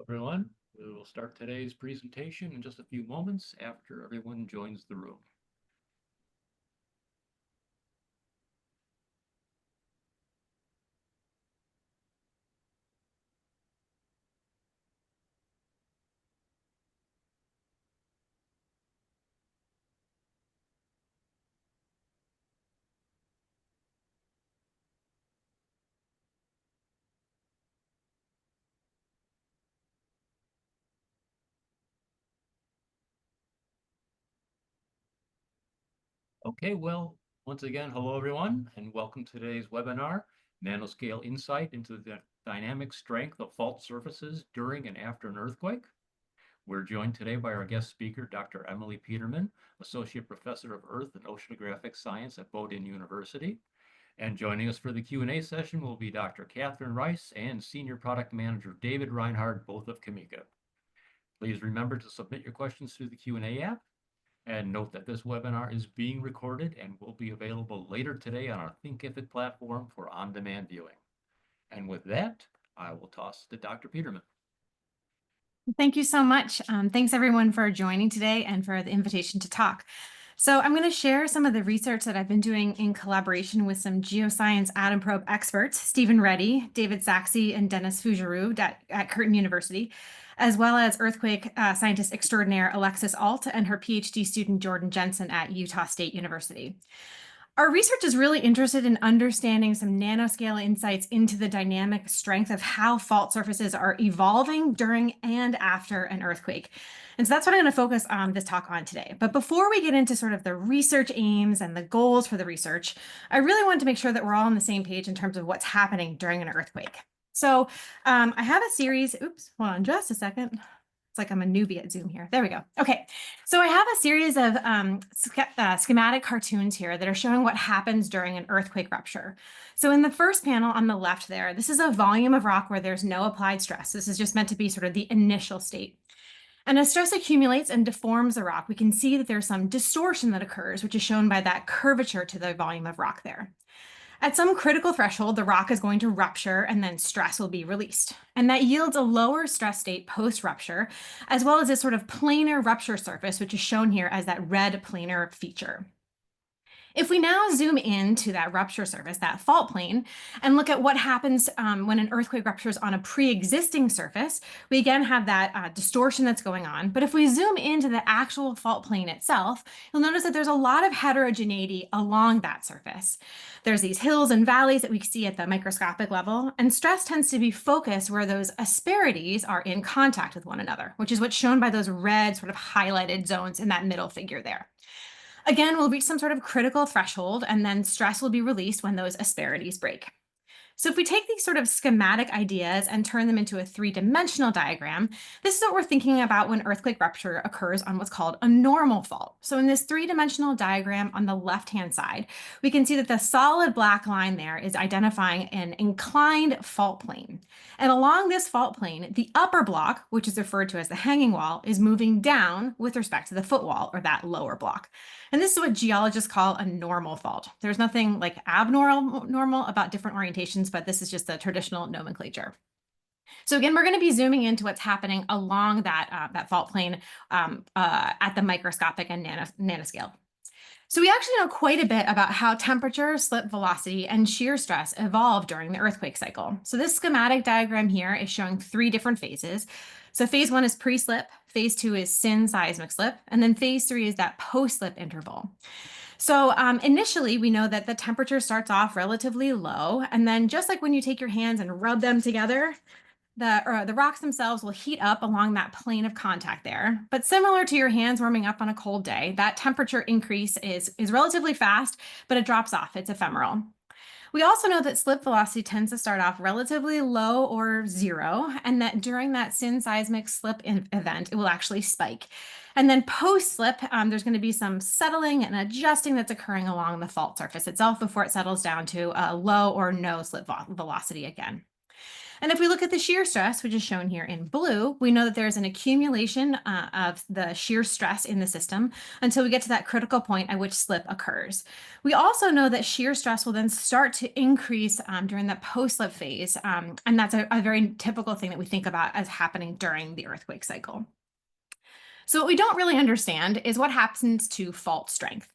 Everyone. We will start today's presentation in just a few moments after everyone joins the room. Okay, well, once again, hello everyone, and welcome to today's webinar, Nanoscale Insight into the Dynamic Strength of Fault Surfaces During and After an Earthquake. We're joined today by our guest speaker, Dr. Emily Peterman, Associate Professor of Earth and Oceanographic Science at Bowdoin University. And joining us for the Q&A session will be Dr. Catherine Rice and Senior Product Manager David Reinhardt, both of Kamika. Please remember to submit your questions through the Q&A app. And note that this webinar is being recorded and will be available later today on our Thinkific platform for on-demand viewing. And with that, I will toss to Dr. Peterman. Thank you so much. Thanks everyone for joining today and for the invitation to talk. So I'm going to share some of the research that I've been doing in collaboration with some geoscience atom probe experts, Stephen Reddy, David Saxe, and Dennis Fougeroux at Curtin University, as well as earthquake scientist extraordinaire Alexis Alt and her PhD student Jordan Jensen at Utah State University. Our research is really interested in understanding some nanoscale insights into the dynamic strength of how fault surfaces are evolving during and after an earthquake. And so that's what I'm going to focus on this talk on today. But before we get into sort of the research aims and the goals for the research, I really want to make sure that we're all on the same page in terms of what's happening during an earthquake. So I have a series, oops, hold on just a second. It's like I'm a newbie at Zoom here. There we go. Okay, so I have a series of schematic cartoons here that are showing what happens during an earthquake rupture. So in the first panel on the left there, this is a volume of rock where there's no applied stress. This is just meant to be sort of the initial state. And as stress accumulates and deforms the rock, we can see that there's some distortion that occurs, which is shown by that curvature to the volume of rock there. At some critical threshold, the rock is going to rupture and then stress will be released. And that yields a lower stress state post-rupture, as well as this sort of planar rupture surface, which is shown here as that red planar feature. If we now zoom into that rupture surface, that fault plane, and look at what happens when an earthquake ruptures on a pre-existing surface, we again have that distortion that's going on. But if we zoom into the actual fault plane itself, you'll notice that there's a lot of heterogeneity along that surface. There's these hills and valleys that we see at the microscopic level, and stress tends to be focused where those asperities are in contact with one another, which is what's shown by those red sort of highlighted zones in that middle figure there. Again, we'll reach some sort of critical threshold, and then stress will be released when those asperities break. So if we take these sort of schematic ideas and turn them into a three-dimensional diagram, this is what we're thinking about when earthquake rupture occurs on what's called a normal fault. So in this three-dimensional diagram on the left-hand side, we can see that the solid black line there is identifying an inclined fault plane. And along this fault plane, the upper block, which is referred to as the hanging wall, is moving down with respect to the footwall, or that lower block. And this is what geologists call a normal fault. There's nothing like abnormal about different orientations, but this is just the traditional nomenclature. So again, we're going to be zooming into what's happening along that fault plane at the microscopic and nanoscale. So we actually know quite a bit about how temperature, slip velocity, and shear stress evolve during the earthquake cycle. So this schematic diagram here is showing three different phases. So phase 1 is pre-slip, phase 2 is syn-seismic slip, and then phase 3 is that post-slip interval. So initially, we know that the temperature starts off relatively low, and then just like when you take your hands and rub them together, the rocks themselves will heat up along that plane of contact there. But similar to your hands warming up on a cold day, that temperature increase is relatively fast, but it drops off. It's ephemeral. We also know that slip velocity tends to start off relatively low or zero, and that during that syn-seismic slip event, it will actually spike. And then post-slip, there's going to be some settling and adjusting that's occurring along the fault surface itself before it settles down to a low or no slip velocity again. And if we look at the shear stress, which is shown here in blue, we know that there's an accumulation of the shear stress in the system until we get to that critical point at which slip occurs. We also know that shear stress will then start to increase during that post-slip phase. And that's a very typical thing that we think about as happening during the earthquake cycle. So what we don't really understand is what happens to fault strength.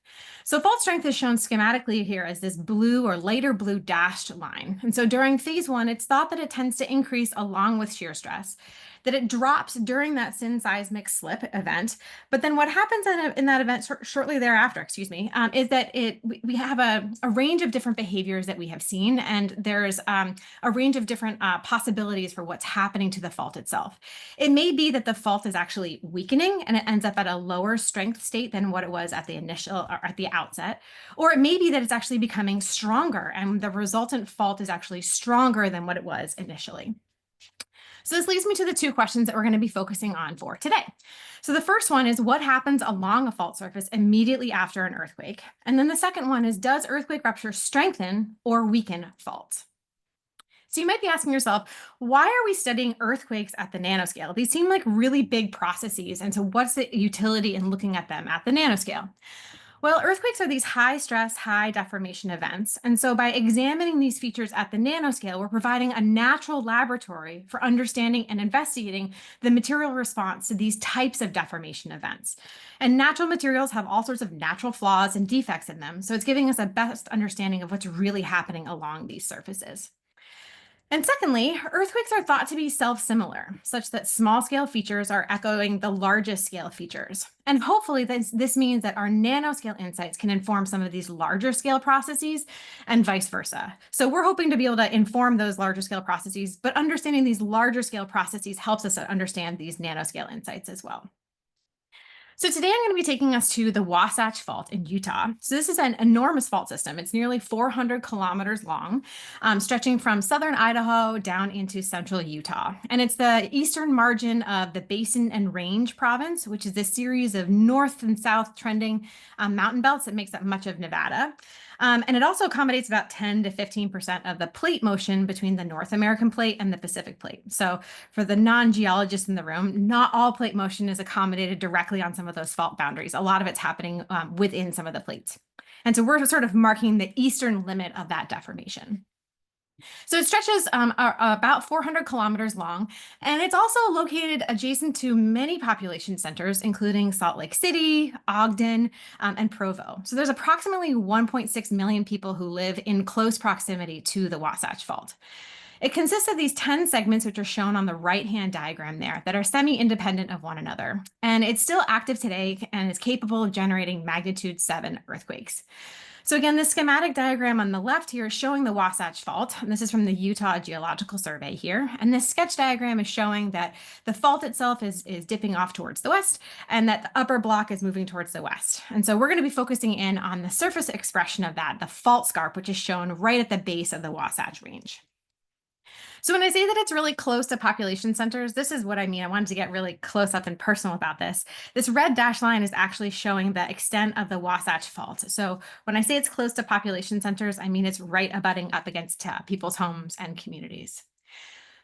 So fault strength is shown schematically here as this blue or lighter blue dashed line. And so during phase one, it's thought that it tends to increase along with shear stress, that it drops during that synseismic slip event. But then what happens in that event shortly thereafter, is that we have a range of different behaviors that we have seen, and there's a range of different possibilities for what's happening to the fault itself. It may be that the fault is actually weakening and it ends up at a lower strength state than what it was at the initial or at the outset. Or it may be that it's actually becoming stronger and the resultant fault is actually stronger than what it was initially. So this leads me to the two questions that we're going to be focusing on for today. So the first one is what happens along a fault surface immediately after an earthquake? And then the second one is, does earthquake rupture strengthen or weaken faults? So you might be asking yourself, why are we studying earthquakes at the nanoscale? These seem like really big processes. And so what's the utility in looking at them at the nanoscale? Well, earthquakes are these high stress, high deformation events. And so by examining these features at the nanoscale, we're providing a natural laboratory for understanding and investigating the material response to these types of deformation events. And natural materials have all sorts of natural flaws and defects in them. So it's giving us a best understanding of what's really happening along these surfaces. And secondly, earthquakes are thought to be self-similar, such that small-scale features are echoing the largest scale features. And hopefully this means that our nanoscale insights can inform some of these larger scale processes and vice versa. So we're hoping to be able to inform those larger scale processes, but understanding these larger scale processes helps us to understand these nanoscale insights as well. So today I'm going to be taking us to the Wasatch Fault in Utah. So this is an enormous fault system. It's nearly 400 kilometers long, stretching from southern Idaho down into central Utah. And it's the eastern margin of the Basin and Range province, which is this series of north and south trending mountain belts that makes up much of Nevada. And it also accommodates about 10 to 15% of the plate motion between the North American plate and the Pacific plate. So for the non-geologists in the room, not all plate motion is accommodated directly on some of those fault boundaries. A lot of it's happening within some of the plates. And so we're sort of marking the eastern limit of that deformation. So it stretches about 400 kilometers long, and it's also located adjacent to many population centers, including Salt Lake City, Ogden, and Provo. So there's approximately 1.6 million people who live in close proximity to the Wasatch Fault. It consists of these 10 segments, which are shown on the right-hand diagram there, that are semi-independent of one another. And it's still active today and is capable of generating magnitude 7 earthquakes. So again, the schematic diagram on the left here is showing the Wasatch Fault. And this is from the Utah Geological Survey here. And this sketch diagram is showing that the fault itself is dipping off towards the west and that the upper block is moving towards the west. And so we're going to be focusing in on the surface expression of that, the fault scarp, which is shown right at the base of the Wasatch Range. So when I say that it's really close to population centers, this is what I mean. I wanted to get really close up and personal about this. This red dashed line is actually showing the extent of the Wasatch Fault. So when I say it's close to population centers, I mean it's right abutting up against people's homes and communities.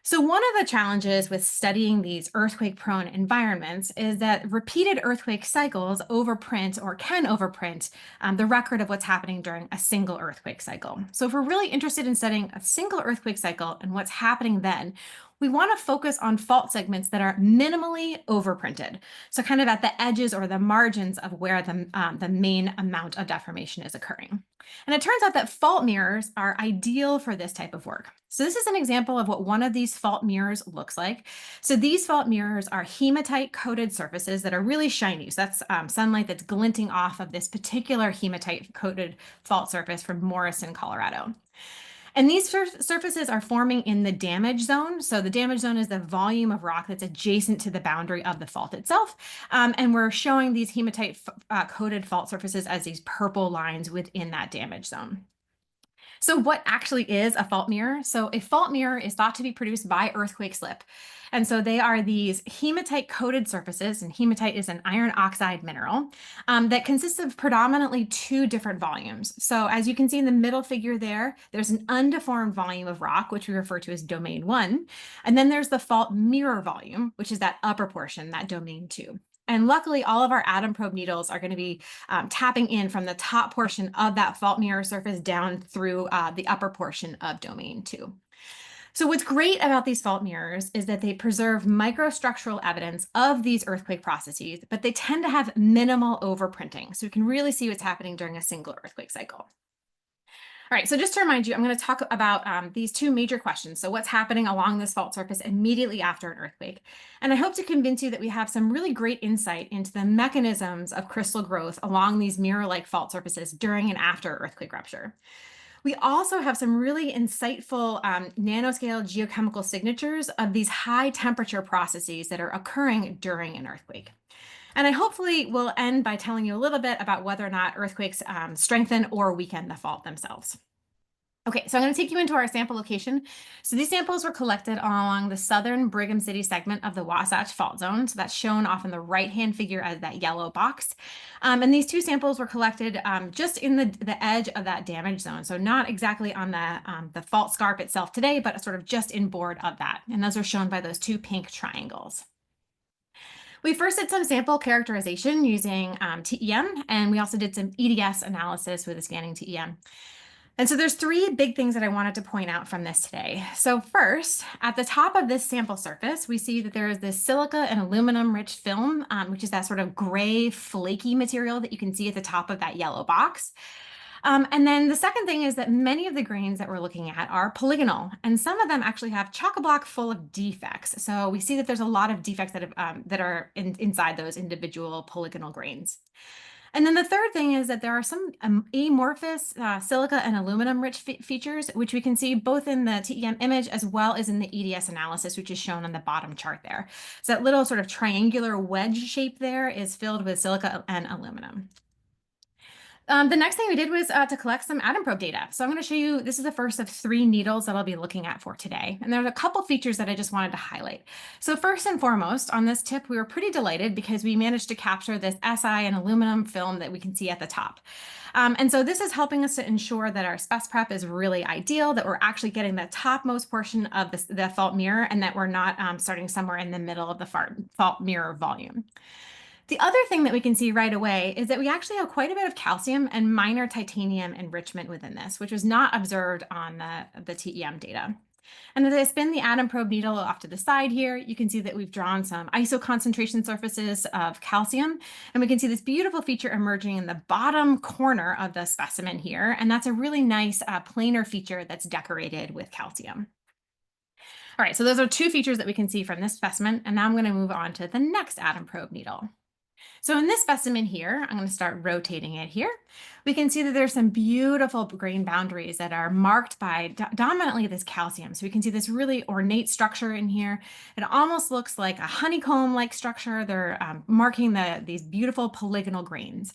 So one of the challenges with studying these earthquake-prone environments is that repeated earthquake cycles overprint or can overprint the record of what's happening during a single earthquake cycle. So if we're really interested in studying a single earthquake cycle and what's happening then, we want to focus on fault segments that are minimally overprinted. So kind of at the edges or the margins of where the main amount of deformation is occurring. And it turns out that fault mirrors are ideal for this type of work. So this is an example of what one of these fault mirrors looks like. So these fault mirrors are hematite coated surfaces that are really shiny. So that's sunlight that's glinting off of this particular hematite coated fault surface from Morrison, Colorado. And these surfaces are forming in the damage zone. So the damage zone is the volume of rock that's adjacent to the boundary of the fault itself. And we're showing these hematite coated fault surfaces as these purple lines within that damage zone. So what actually is a fault mirror? So a fault mirror is thought to be produced by earthquake slip. And so they are these hematite coated surfaces, and hematite is an iron oxide mineral that consists of predominantly two different volumes. So as you can see in the middle figure there, there's an undeformed volume of rock, which we refer to as domain 1. And then there's the fault mirror volume, which is that upper portion, that domain 2. And luckily, all of our atom probe needles are going to be tapping in from the top portion of that fault mirror surface down through the upper portion of domain 2. So what's great about these fault mirrors is that they preserve microstructural evidence of these earthquake processes, but they tend to have minimal overprinting. So we can really see what's happening during a single earthquake cycle. All right, so just to remind you, I'm going to talk about these two major questions. So what's happening along this fault surface immediately after an earthquake? And I hope to convince you that we have some really great insight into the mechanisms of crystal growth along these mirror-like fault surfaces during and after earthquake rupture. We also have some really insightful nanoscale geochemical signatures of these high temperature processes that are occurring during an earthquake. And I hopefully will end by telling you a little bit about whether or not earthquakes strengthen or weaken the fault themselves. Okay, so I'm going to take you into our sample location. So these samples were collected along the southern Brigham City segment of the Wasatch Fault Zone. So that's shown off in the right-hand figure as that yellow box. And these two samples were collected just in the edge of that damage zone. So not exactly on the fault scarp itself today, but sort of just inboard of that. And those are shown by those two pink triangles. We first did some sample characterization using TEM, and we also did some EDS analysis with a scanning TEM. And so there's three big things that I wanted to point out from this today. So first, at the top of this sample surface, we see that there is this silica and aluminum rich film, which is that sort of gray flaky material that you can see at the top of that yellow box. And then the second thing is that many of the grains that we're looking at are polygonal, and some of them actually have chock-a-block full of defects. So we see that there's a lot of defects that are inside those individual polygonal grains. And then the third thing is that there are some amorphous silica and aluminum rich features, which we can see both in the TEM image as well as in the EDS analysis, which is shown on the bottom chart there. So that little sort of triangular wedge shape there is filled with silica and aluminum. The next thing we did was to collect some atom probe data. So I'm going to show you, this is the first of three needles that I'll be looking at for today. And there's a couple features that I just wanted to highlight. So first and foremost, on this tip, we were pretty delighted because we managed to capture this Si and aluminum film that we can see at the top. And so this is helping us to ensure that our spec prep is really ideal, that we're actually getting the topmost portion of the fault mirror, and that we're not starting somewhere in the middle of the fault mirror volume. The other thing that we can see right away is that we actually have quite a bit of calcium and minor titanium enrichment within this, which was not observed on the TEM data. And as I spin the atom probe needle off to the side here, you can see that we've drawn some iso concentration surfaces of calcium, and we can see this beautiful feature emerging in the bottom corner of the specimen here. And that's a really nice planar feature that's decorated with calcium. All right, so those are two features that we can see from this specimen. And now I'm going to move on to the next atom probe needle. So in this specimen here, I'm going to start rotating it here. We can see that there's some beautiful grain boundaries that are marked by dominantly this calcium. So we can see this really ornate structure in here. It almost looks like a honeycomb-like structure. They're marking these beautiful polygonal grains.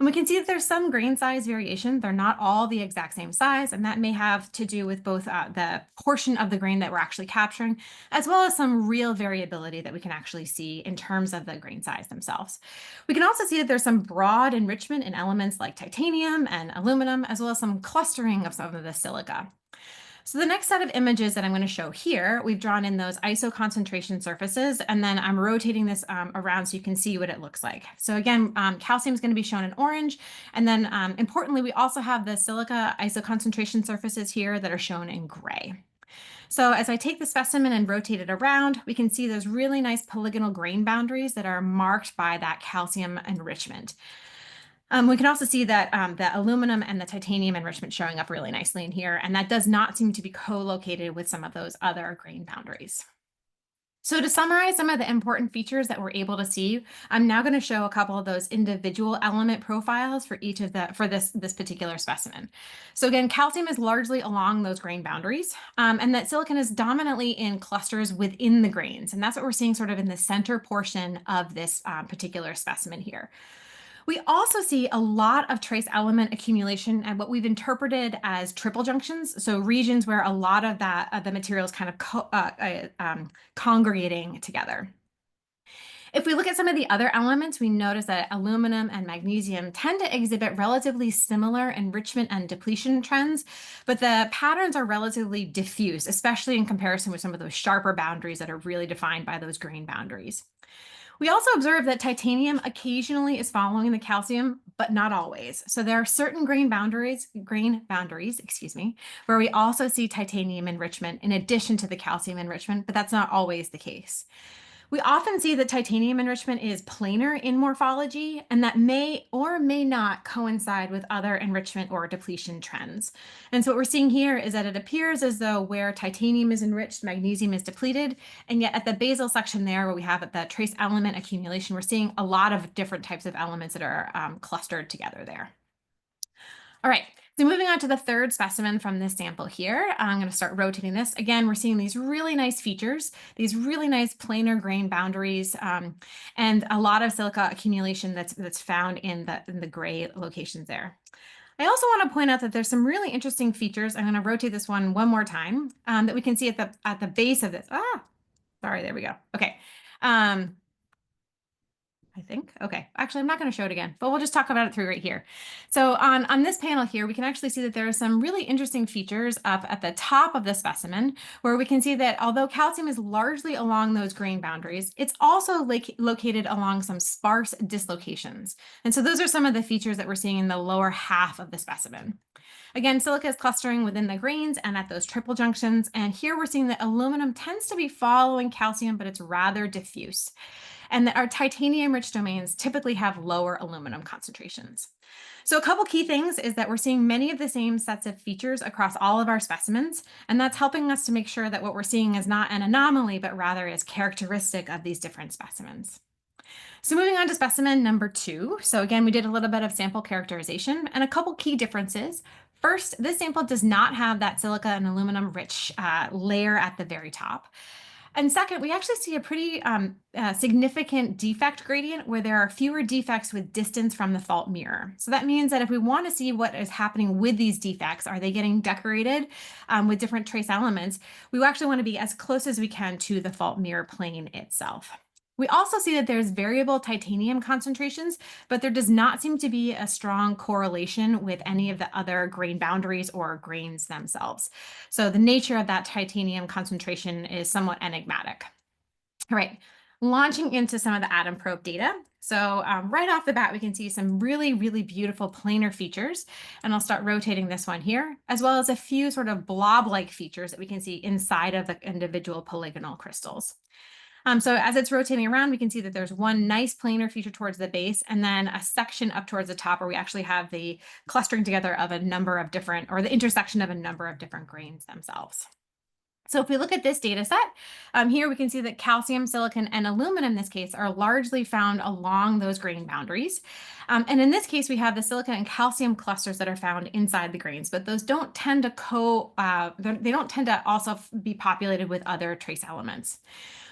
And we can see that there's some grain size variation. They're not all the exact same size, and that may have to do with both the portion of the grain that we're actually capturing, as well as some real variability that we can actually see in terms of the grain size themselves. We can also see that there's some broad enrichment in elements like titanium and aluminum, as well as some clustering of some of the silica. So the next set of images that I'm going to show here, we've drawn in those iso concentration surfaces, and then I'm rotating this around so you can see what it looks like. So again, calcium is going to be shown in orange, and then importantly, we also have the silica iso concentration surfaces here that are shown in gray. So as I take the specimen and rotate it around, we can see those really nice polygonal grain boundaries that are marked by that calcium enrichment. We can also see that the aluminum and the titanium enrichment showing up really nicely in here, and that does not seem to be co-located with some of those other grain boundaries. So to summarize some of the important features that we're able to see, I'm now going to show a couple of those individual element profiles for each of this particular specimen. So again, calcium is largely along those grain boundaries, and that silicon is dominantly in clusters within the grains, and that's what we're seeing sort of in the center portion of this particular specimen here. We also see a lot of trace element accumulation at what we've interpreted as triple junctions, so regions where a lot of the material is kind of congregating together. If we look at some of the other elements, we notice that aluminum and magnesium tend to exhibit relatively similar enrichment and depletion trends, but the patterns are relatively diffuse, especially in comparison with some of those sharper boundaries that are really defined by those grain boundaries. We also observe that titanium occasionally is following the calcium, but not always. So there are certain grain boundaries, excuse me, where we also see titanium enrichment in addition to the calcium enrichment, but that's not always the case. We often see that titanium enrichment is planar in morphology, and that may or may not coincide with other enrichment or depletion trends. And so what we're seeing here is that it appears as though where titanium is enriched, magnesium is depleted, and yet at the basal section there, where we have the trace element accumulation, we're seeing a lot of different types of elements that are clustered together there. All right, so moving on to the third specimen from this sample here, I'm going to start rotating this. Again, we're seeing these really nice features, these really nice planar grain boundaries, and a lot of silica accumulation that's found in the gray locations there. I also want to point out that there's some really interesting features. I'm going to rotate this one more time that we can see at the base of this. Sorry, there we go. Okay. I think. Okay. Actually, I'm not going to show it again, but we'll just talk about it through right here. So on this panel here, we can actually see that there are some really interesting features up at the top of the specimen, where we can see that although calcium is largely along those grain boundaries, it's also located along some sparse dislocations. And so those are some of the features that we're seeing in the lower half of the specimen. Again, silica is clustering within the grains and at those triple junctions. And here we're seeing that aluminum tends to be following calcium, but it's rather diffuse, and that our titanium-rich domains typically have lower aluminum concentrations. So a couple key things is that we're seeing many of the same sets of features across all of our specimens, and that's helping us to make sure that what we're seeing is not an anomaly, but rather is characteristic of these different specimens. So moving on to specimen number 2. So again, we did a little bit of sample characterization and a couple key differences. First, this sample does not have that silica and aluminum rich layer at the very top. And second, we actually see a pretty significant defect gradient where there are fewer defects with distance from the fault mirror. So that means that if we want to see what is happening with these defects, are they getting decorated with different trace elements, we actually want to be as close as we can to the fault mirror plane itself. We also see that there's variable titanium concentrations, but there does not seem to be a strong correlation with any of the other grain boundaries or grains themselves. So the nature of that titanium concentration is somewhat enigmatic. All right, launching into some of the atom probe data. So right off the bat, we can see some really, really beautiful planar features. And I'll start rotating this one here, as well as a few sort of blob-like features that we can see inside of the individual polygonal crystals. So as it's rotating around, we can see that there's one nice planar feature towards the base, and then a section up towards the top where we actually have the clustering together of a number of different, or the intersection of a number of different grains themselves. So if we look at this data set, here we can see that calcium, silicon, and aluminum in this case are largely found along those grain boundaries. And in this case, we have the silicon and calcium clusters that are found inside the grains, but those don't tend to they don't tend to also be populated with other trace elements.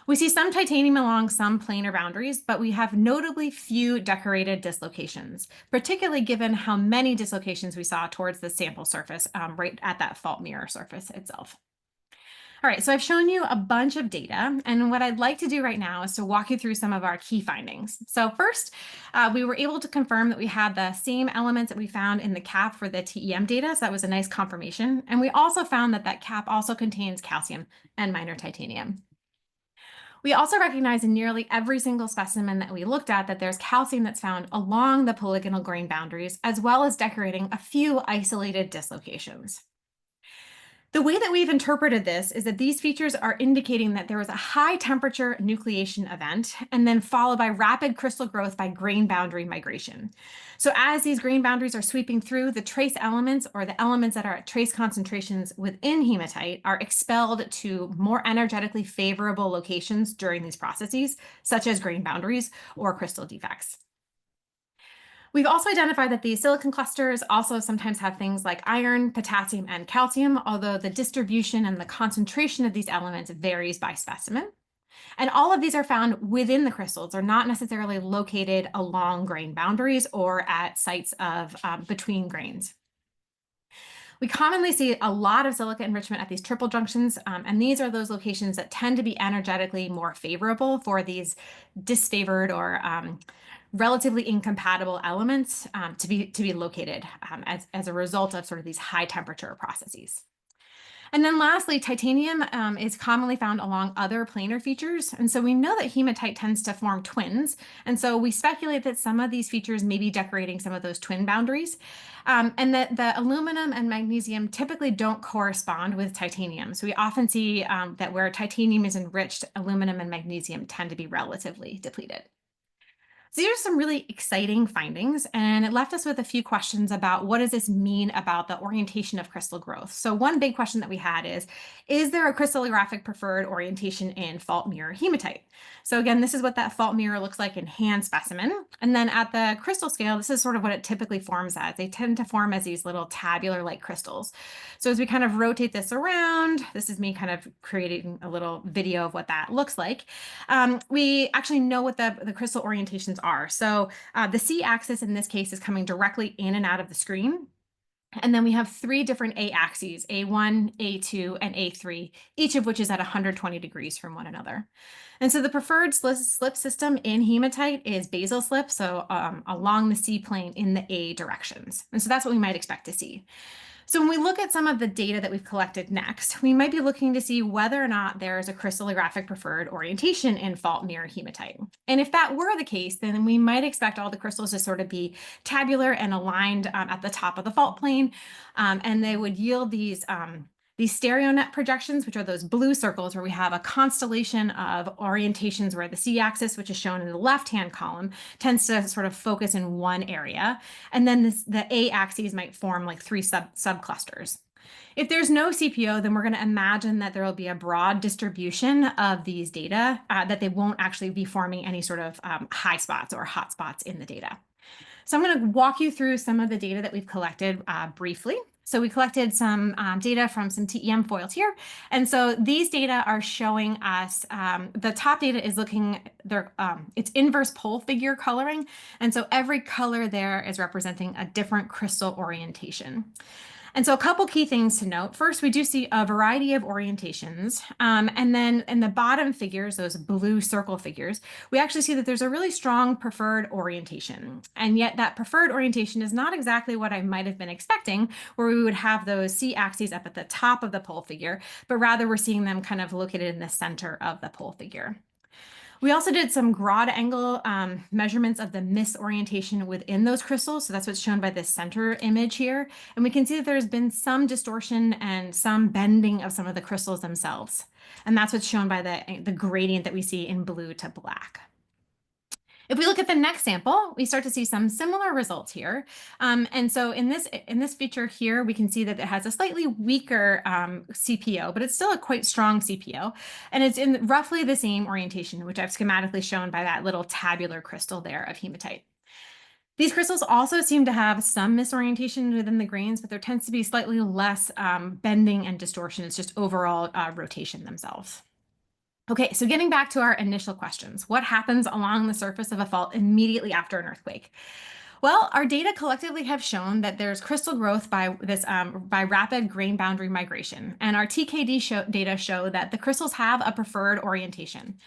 We see some titanium along some planar boundaries, but we have notably few decorated dislocations, particularly given how many dislocations we saw towards the sample surface right at that fault mirror surface itself. All right, so I've shown you a bunch of data, and what I'd like to do right now is to walk you through some of our key findings. So first, we were able to confirm that we had the same elements that we found in the cap for the TEM data, so that was a nice confirmation. And we also found that that cap also contains calcium and minor titanium. We also recognize in nearly every single specimen that we looked at that there's calcium that's found along the polygonal grain boundaries, as well as decorating a few isolated dislocations. The way that we've interpreted this is that these features are indicating that there was a high temperature nucleation event and then followed by rapid crystal growth by grain boundary migration. So as these grain boundaries are sweeping through, the trace elements, or the elements that are at trace concentrations within hematite, are expelled to more energetically favorable locations during these processes, such as grain boundaries or crystal defects. We've also identified that these silicon clusters also sometimes have things like iron, potassium, and calcium, although the distribution and the concentration of these elements varies by specimen. And all of these are found within the crystals. They're not necessarily located along grain boundaries or at sites of between grains. We commonly see a lot of silica enrichment at these triple junctions, and these are those locations that tend to be energetically more favorable for these disfavored or relatively incompatible elements to be located as a result of sort of these high temperature processes. And then lastly, titanium is commonly found along other planar features. And so we know that hematite tends to form twins. And so we speculate that some of these features may be decorating some of those twin boundaries, and that the aluminum and magnesium typically don't correspond with titanium. So we often see that where titanium is enriched, aluminum and magnesium tend to be relatively depleted. So these are some really exciting findings, and it left us with a few questions about what does this mean about the orientation of crystal growth. So one big question that we had is there a crystallographic preferred orientation in fault mirror hematite? So again, this is what that fault mirror looks like in hand specimen. And then at the crystal scale, this is sort of what it typically forms as. They tend to form as these little tabular-like crystals. So as we kind of rotate this around, this is me kind of creating a little video of what that looks like. We actually know what the crystal orientations are. So the C-axis in this case is coming directly in and out of the screen. And then we have three different A-axes, A1, A2, and A3, each of which is at 120 degrees from one another. And so the preferred slip system in hematite is basal slip, so along the C plane in the A directions. And so that's what we might expect to see. So when we look at some of the data that we've collected next, we might be looking to see whether or not there is a crystallographic preferred orientation in fault mirror hematite. And if that were the case, then we might expect all the crystals to sort of be tabular and aligned at the top of the fault plane, and they would yield these stereo net projections, which are those blue circles where we have a constellation of orientations where the C-axis, which is shown in the left-hand column, tends to sort of focus in one area. And then the A-axes might form like three subclusters. If there's no CPO, then we're going to imagine that there will be a broad distribution of these data, that they won't actually be forming any sort of high spots or hot spots in the data. So I'm going to walk you through some of the data that we've collected briefly. So we collected some data from some TEM foils here. And so these data are showing us, the top data is looking, it's inverse pole figure coloring. And so every color there is representing a different crystal orientation. And so a couple key things to note. First, we do see a variety of orientations. And then in the bottom figures, those blue circle figures, we actually see that there's a really strong preferred orientation. And yet that preferred orientation is not exactly what I might have been expecting, where we would have those C-axes up at the top of the pole figure, but rather we're seeing them kind of located in the center of the pole figure. We also did some ground angle measurements of the misorientation within those crystals. So that's what's shown by this center image here. And we can see that there's been some distortion and some bending of some of the crystals themselves. And that's what's shown by the gradient that we see in blue to black. If we look at the next sample, we start to see some similar results here. And so in this feature here, we can see that it has a slightly weaker CPO, but it's still a quite strong CPO. And it's in roughly the same orientation, which I've schematically shown by that little tabular crystal there of hematite. These crystals also seem to have some misorientation within the grains, but there tends to be slightly less bending and distortion. It's just overall rotation themselves. Okay, so getting back to our initial questions, what happens along the surface of a fault immediately after an earthquake? Well, our data collectively have shown that there's crystal growth by rapid grain boundary migration, and our TKD data show that the crystals have a preferred orientation.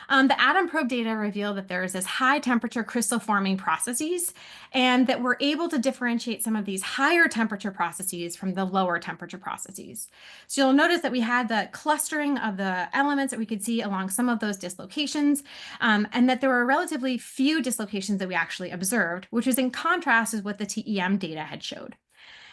The atom probe data reveal that there is this high temperature crystal forming processes, and that we're able to differentiate some of these higher temperature processes from the lower temperature processes. So you'll notice that we had the clustering of the elements that we could see along some of those dislocations, and that there were relatively few dislocations that we actually observed, which is in contrast with what the TEM data had showed.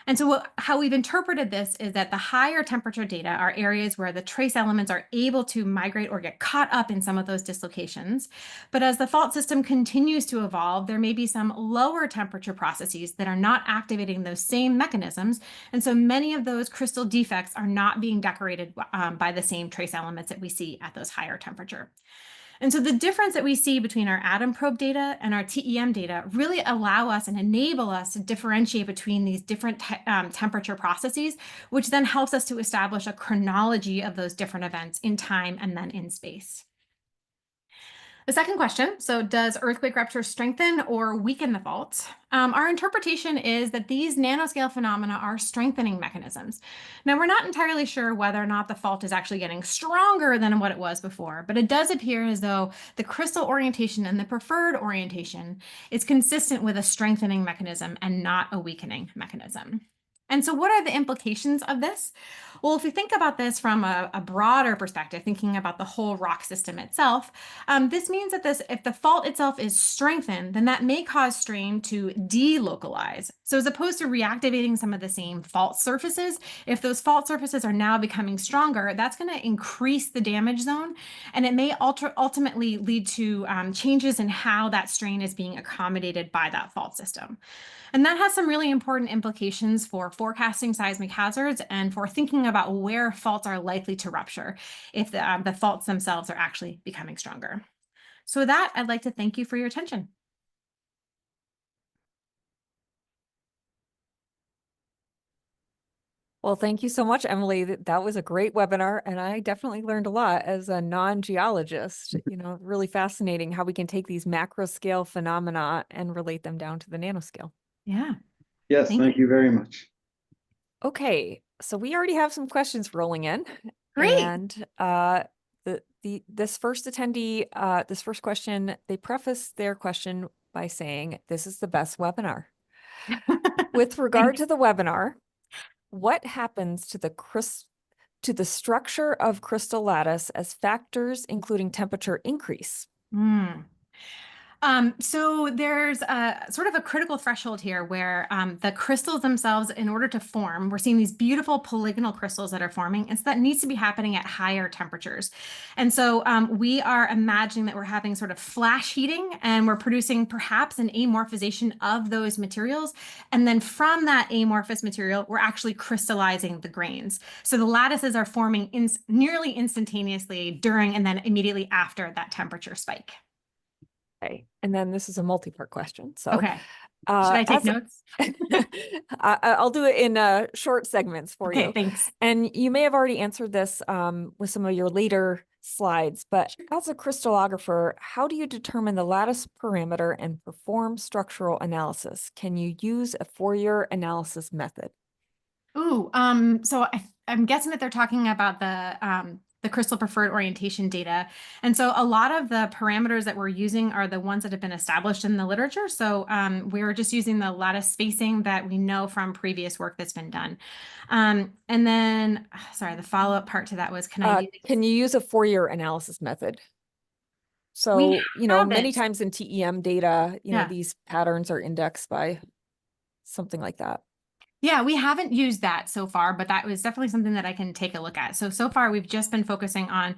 And so how we've interpreted this is that the higher temperature data are areas where the trace elements are able to migrate or get caught up in some of those dislocations. But as the fault system continues to evolve, there may be some lower temperature processes that are not activating those same mechanisms. And so many of those crystal defects are not being decorated by the same trace elements that we see at those higher temperature. And so the difference that we see between our atom probe data and our TEM data really allow us and enable us to differentiate between these different temperature processes, which then helps us to establish a chronology of those different events in time and then in space. The second question, so does earthquake rupture strengthen or weaken the fault? Our interpretation is that these nanoscale phenomena are strengthening mechanisms. Now, we're not entirely sure whether or not the fault is actually getting stronger than what it was before, but it does appear as though the crystal orientation and the preferred orientation is consistent with a strengthening mechanism and not a weakening mechanism. And so, what are the implications of this? Well, if we think about this from a broader perspective, thinking about the whole rock system itself, this means that if the fault itself is strengthened, then that may cause strain to delocalize. So as opposed to reactivating some of the same fault surfaces, if those fault surfaces are now becoming stronger, that's going to increase the damage zone, and it may ultimately lead to changes in how that strain is being accommodated by that fault system. And that has some really important implications for forecasting seismic hazards and for thinking about where faults are likely to rupture if the faults themselves are actually becoming stronger. So with that, I'd like to thank you for your attention. Well, thank you so much, Emily. That was a great webinar, and I definitely learned a lot as a non-geologist. Really fascinating how we can take these macro scale phenomena and relate them down to the nanoscale. Yeah. Yes, thank you very much. Okay, so we already have some questions rolling in. Great. And this first attendee, this first question, they preface their question by saying, "This is the best webinar." With regard to the webinar, what happens to the structure of crystal lattice as factors, including temperature, increase? So there's a sort of a critical threshold here where the crystals themselves, in order to form, we're seeing these beautiful polygonal crystals that are forming, and so that needs to be happening at higher temperatures. And so we are imagining that we're having sort of flash heating, and we're producing perhaps an amorphization of those materials. And then from that amorphous material, we're actually crystallizing the grains. So the lattices are forming nearly instantaneously during and then immediately after that temperature spike. Okay, and then this is a multi-part question. So, okay. Should I take notes? I'll do it in short segments for you. Okay, thanks. And you may have already answered this with some of your later slides, but as a crystallographer, how do you determine the lattice parameter and perform structural analysis? Can you use a Fourier analysis method? Ooh, so I'm guessing that they're talking about the crystal preferred orientation data. And so a lot of the parameters that we're using are the ones that have been established in the literature. So we're just using the lattice spacing that we know from previous work that's been done. And then, sorry, the follow-up part to that was, can you use a Fourier analysis method? So, many times in TEM data, these patterns are indexed by something like that. Yeah, we haven't used that so far, but that was definitely something that I can take a look at. So far, we've just been focusing on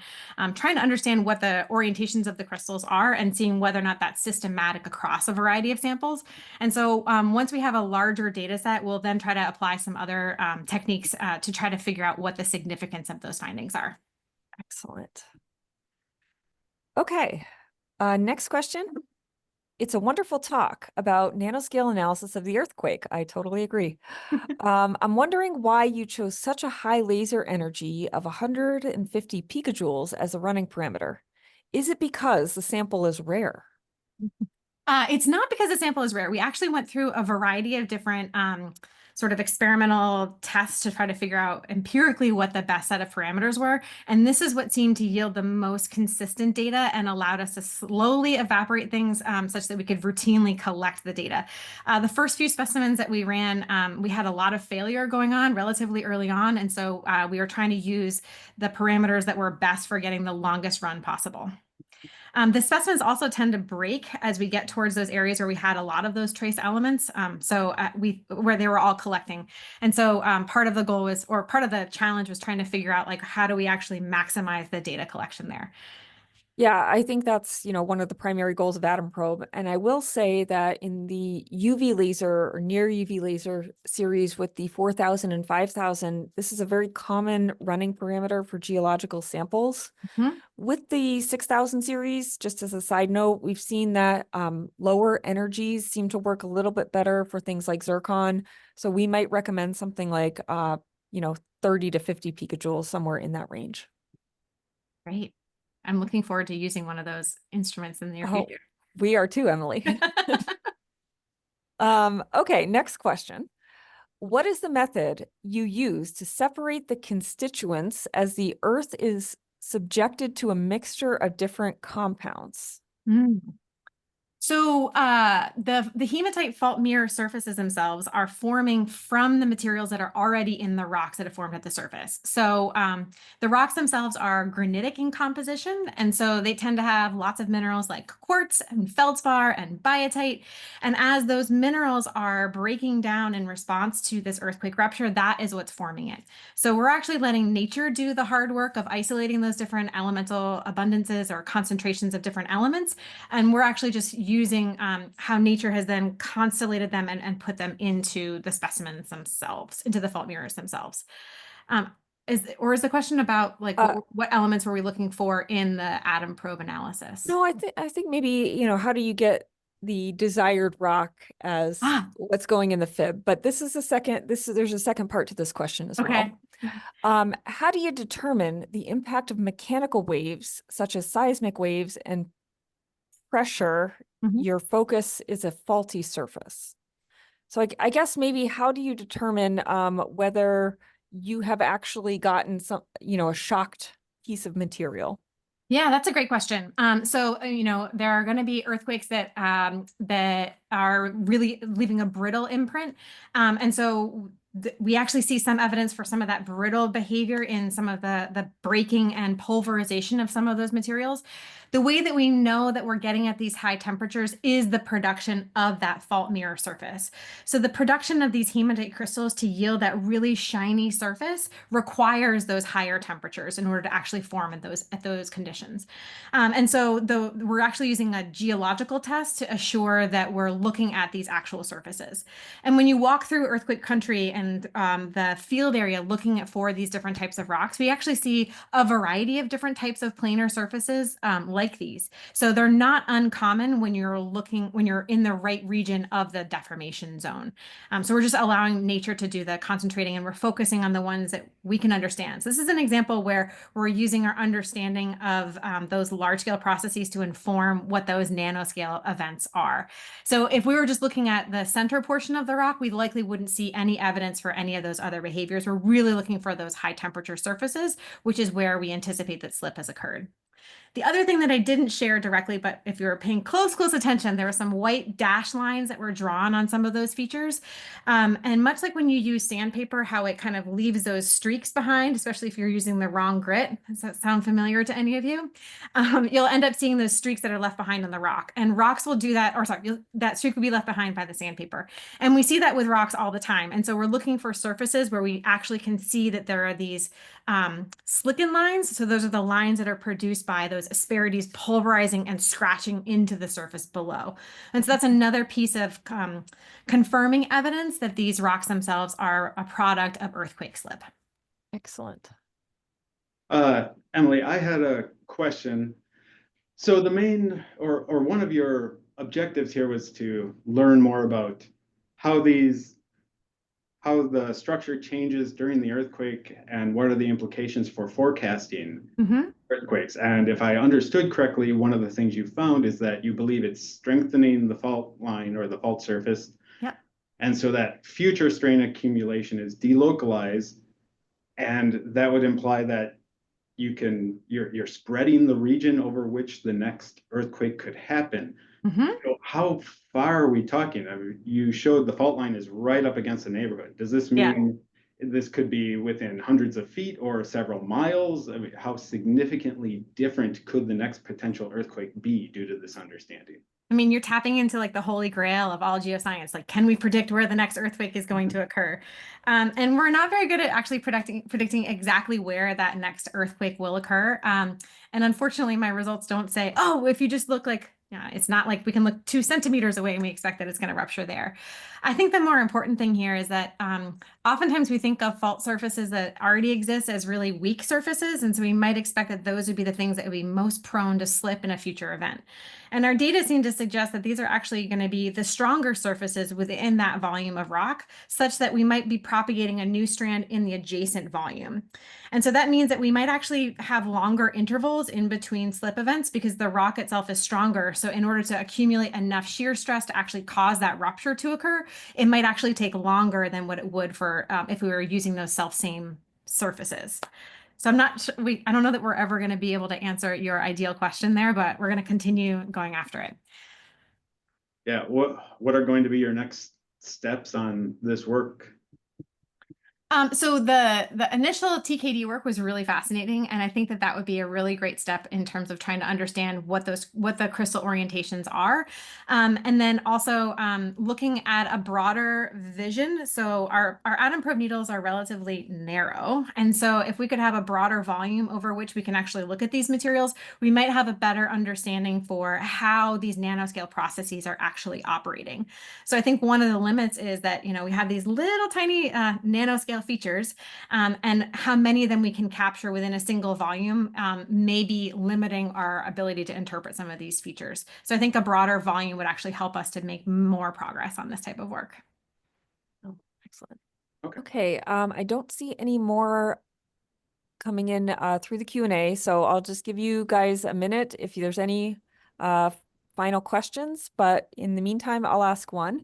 trying to understand what the orientations of the crystals are and seeing whether or not that's systematic across a variety of samples. And so once we have a larger data set, we'll then try to apply some other techniques to try to figure out what the significance of those findings are. Excellent. Okay, next question. It's a wonderful talk about nanoscale analysis of the earthquake. I totally agree. I'm wondering why you chose such a high laser energy of 150 picojoules as a running parameter. Is it because the sample is rare? It's not because the sample is rare. We actually went through a variety of different sort of experimental tests to try to figure out empirically what the best set of parameters were. And this is what seemed to yield the most consistent data and allowed us to slowly evaporate things such that we could routinely collect the data. The first few specimens that we ran, we had a lot of failure going on relatively early on. And so we were trying to use the parameters that were best for getting the longest run possible. The specimens also tend to break as we get towards those areas where we had a lot of those trace elements. Where they were all collecting. And so part of the goal was, or part of the challenge was trying to figure out like, how do we actually maximize the data collection there? Yeah, I think that's, one of the primary goals of Atom Probe. And I will say that in the UV laser or near UV laser series with the 4000 and 5000, this is a very common running parameter for geological samples. Mm-hmm. With the 6000 series, just as a side note, we've seen that lower energies seem to work a little bit better for things like zircon. So we might recommend something like, 30 to 50 picojoules, somewhere in that range. Great. I'm looking forward to using one of those instruments in the near Oh, future. we are too, Emily. Okay, next question. What is the method you use to separate the constituents as the Earth is subjected to a mixture of different compounds? Mm. So the hematite fault mirror surfaces themselves are forming from the materials that are already in the rocks that have formed at the surface. So the rocks themselves are granitic in composition, and so they tend to have lots of minerals like quartz and feldspar and biotite. And as those minerals are breaking down in response to this earthquake rupture, that is what's forming it. So we're actually letting nature do the hard work of isolating those different elemental abundances or concentrations of different elements. And we're actually just using how nature has then constellated them and put them into the specimens themselves, into the fault mirrors themselves. Is the question about like what elements were we looking for in the atom probe analysis? No, I think maybe, how do you get the desired rock as what's going in the fib? But there's a second part to this question as well. How do you determine the impact of mechanical waves, such as seismic waves and pressure? Your focus is a faulty surface. So I guess maybe how do you determine whether you have actually gotten a shocked piece of material? Yeah, that's a great question. There are going to be earthquakes that are really leaving a brittle imprint. We actually see some evidence for some of that brittle behavior in some of the breaking and pulverization of some of those materials. The way that we know that we're getting at these high temperatures is the production of that fault mirror surface. So the production of these hematite crystals to yield that really shiny surface requires those higher temperatures in order to actually form at those conditions. We're actually using a geological test to assure that we're looking at these actual surfaces. And when you walk through earthquake country and the field area looking for these different types of rocks, we actually see a variety of different types of planar surfaces like these. So they're not uncommon when you're in the right region of the deformation zone. So we're just allowing nature to do the concentrating, and we're focusing on the ones that we can understand. So this is an example where we're using our understanding of those large scale processes to inform what those nanoscale events are. So if we were just looking at the center portion of the rock, we likely wouldn't see any evidence for any of those other behaviors. We're really looking for those high temperature surfaces, which is where we anticipate that slip has occurred. The other thing that I didn't share directly, but if you were paying close attention, there were some white dash lines that were drawn on some of those features. And much like when you use sandpaper, how it kind of leaves those streaks behind, especially if you're using the wrong grit. Does that sound familiar to any of you? You'll end up seeing those streaks that are left behind on the rock. And rocks will do that, that streak will be left behind by the sandpaper. And we see that with rocks all the time. And so we're looking for surfaces where we actually can see that there are these slicken lines. So those are the lines that are produced by those asperities pulverizing and scratching into the surface below. And so that's another piece of confirming evidence that these rocks themselves are a product of earthquake slip. Excellent. Emily, I had a question. So the main or one of your objectives here was to learn more about how the structure changes during the earthquake and what are the implications for forecasting earthquakes. And if I understood correctly, one of the things you found is that you believe it's strengthening the fault line or the fault surface. Yep. And so that future strain accumulation is delocalized. And that would imply that you're spreading the region over which the next earthquake could happen. So how far are we talking? I mean, you showed the fault line is right up against the neighborhood. Does this mean this could be within hundreds of feet or several miles? I mean, how significantly different could the next potential earthquake be due to this understanding? I mean, you're tapping into like the holy grail of all geoscience. Like, can we predict where the next earthquake is going to occur? And we're not very good at actually predicting exactly where that next earthquake will occur. And unfortunately, my results don't say, oh, if you just look like, it's not like we can look 2 centimeters away and we expect that it's going to rupture there. I think the more important thing here is that oftentimes we think of fault surfaces that already exist as really weak surfaces. And so we might expect that those would be the things that would be most prone to slip in a future event. And our data seem to suggest that these are actually going to be the stronger surfaces within that volume of rock, such that we might be propagating a new strand in the adjacent volume. And so that means that we might actually have longer intervals in between slip events because the rock itself is stronger. So in order to accumulate enough shear stress to actually cause that rupture to occur, it might actually take longer than what it would for if we were using those same surfaces. So I'm not sure, I don't know that we're ever going to be able to answer your ideal question there, but we're going to continue going after it. Yeah, what are going to be your next steps on this work? So the initial TKD work was really fascinating, and I think that that would be a really great step in terms of trying to understand what the crystal orientations are, and then also looking at a broader vision. So our atom probe needles are relatively narrow, and so if we could have a broader volume over which we can actually look at these materials, we might have a better understanding for how these nanoscale processes are actually operating. So I think one of the limits is that we have these little tiny nanoscale features, and how many of them we can capture within a single volume may be limiting our ability to interpret some of these features. So I think a broader volume would actually help us to make more progress on this type of work. Oh, excellent. Okay. Okay, I don't see any more coming in through the Q&A, so I'll just give you guys a minute if there's any final questions, but in the meantime, I'll ask one.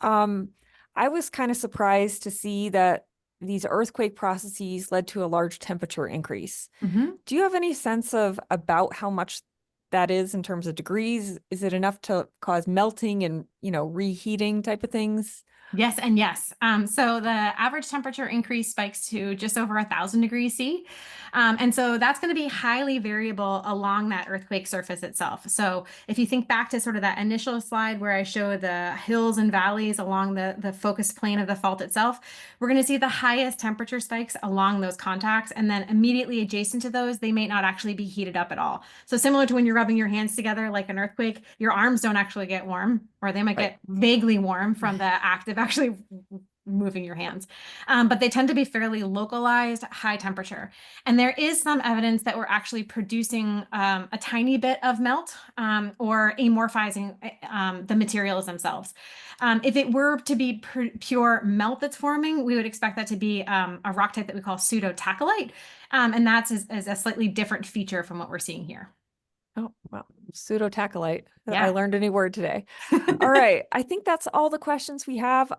I was kind of surprised to see that these earthquake processes led to a large temperature increase. Mm-hmm. Do you have any sense of about how much that is in terms of degrees? Is it enough to cause melting and, reheating type of things? Yes and yes. So the average temperature increase spikes to just over 1,000 degrees C. And so that's going to be highly variable along that earthquake surface itself. So if you think back to sort of that initial slide where I showed the hills and valleys along the focus plane of the fault itself, we're going to see the highest temperature spikes along those contacts. And then immediately adjacent to those, they may not actually be heated up at all. So similar to when you're rubbing your hands together like an earthquake, your arms don't actually get warm, or they might Right. get vaguely warm from the act of actually moving your hands. But they tend to be fairly localized, high temperature. And there is some evidence that we're actually producing a tiny bit of melt or amorphizing the materials themselves. If it were to be pure melt that's forming, we would expect that to be a rock type that we call pseudo-tachyllite. And that's is a slightly different feature from what we're seeing here. Oh, wow. Pseudo-tachyllite. Yeah. I learned a new word today. All right. I think that's all the questions we have.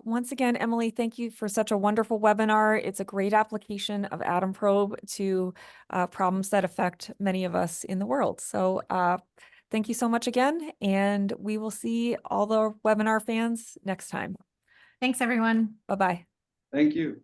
Once again, Emily, thank you for such a wonderful webinar. It's a great application of Atom Probe to problems that affect many of us in the world. So thank you so much again, and we will see all the webinar fans next time. Thanks, everyone. Bye-bye. Thank you.